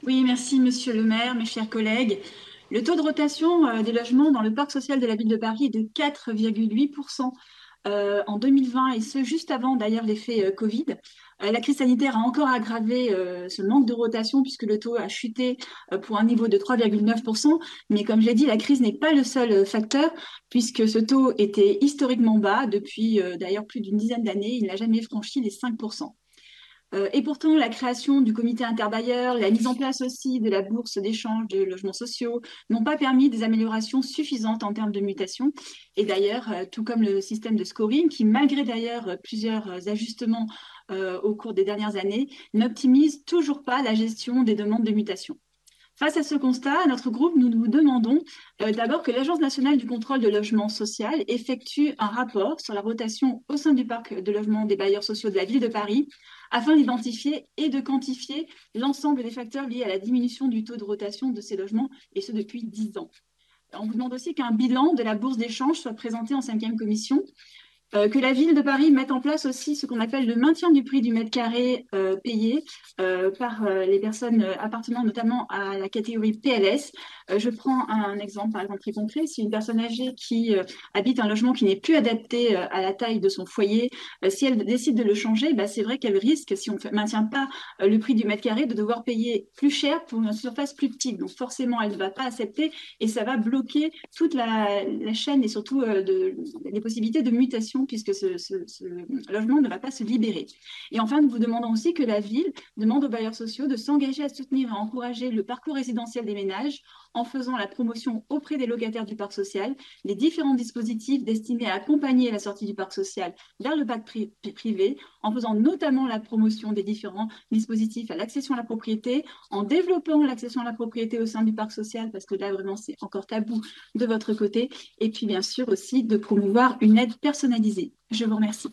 Oui, merci Monsieur le maire, mes chers collègues. Le taux de rotation des logements dans le parc social de la ville de Paris est de 4,8% en 2020 et ce, juste avant d'ailleurs l'effet Covid. La crise sanitaire a encore aggravé ce manque de rotation puisque le taux a chuté pour un niveau de 3,9%. Mais comme j'ai dit, la crise n'est pas le seul facteur puisque ce taux était historiquement bas depuis d'ailleurs plus d'une dizaine d'années. Il n'a jamais franchi les 5%. Et pourtant, la création du comité interbailleur, la mise en place aussi de la bourse d'échange de logements sociaux n'ont pas permis des améliorations suffisantes en termes de mutation. Et d'ailleurs, tout comme le système de scoring, qui malgré d'ailleurs plusieurs ajustements au cours des dernières années, n'optimise toujours pas la gestion des demandes de mutation. Face à ce constat, notre groupe, nous nous demandons d'abord que l'Agence nationale du contrôle de logement social effectue un rapport sur la rotation au sein du parc de logement des bailleurs sociaux de la ville de Paris afin d'identifier et de quantifier l'ensemble des facteurs liés à la diminution du taux de rotation de ces logements, et ce depuis 10 ans. On vous demande aussi qu'un bilan de la bourse d'échange soit présenté en cinquième commission, que la ville de Paris mette en place aussi ce qu'on appelle le maintien du prix du mètre carré payé par les personnes appartenant notamment à la catégorie PLS. Je prends un exemple, par exemple, très concret. Si une personne âgée qui habite un logement qui n'est plus adapté à la taille de son foyer, si elle décide de le changer, bah, c'est vrai qu'elle risque, si on ne maintient pas le prix du mètre carré, de devoir payer plus cher pour une surface plus petite. Donc forcément, elle ne va pas accepter et ça va bloquer toute la chaîne et surtout les possibilités de mutation puisque ce logement ne va pas se libérer. Et enfin, nous vous demandons aussi que la ville demande aux bailleurs sociaux de s'engager à soutenir et à encourager le parcours résidentiel des ménages en faisant la promotion auprès des locataires du parc social, les différents dispositifs destinés à accompagner la sortie du parc social vers le parc privé, en faisant notamment la promotion des différents dispositifs à l'accession à la propriété, en développant l'accession à la propriété au sein du parc social, parce que là, vraiment, c'est encore tabou de votre côté, et puis bien sûr aussi de promouvoir une aide personnalisée. Je vous remercie.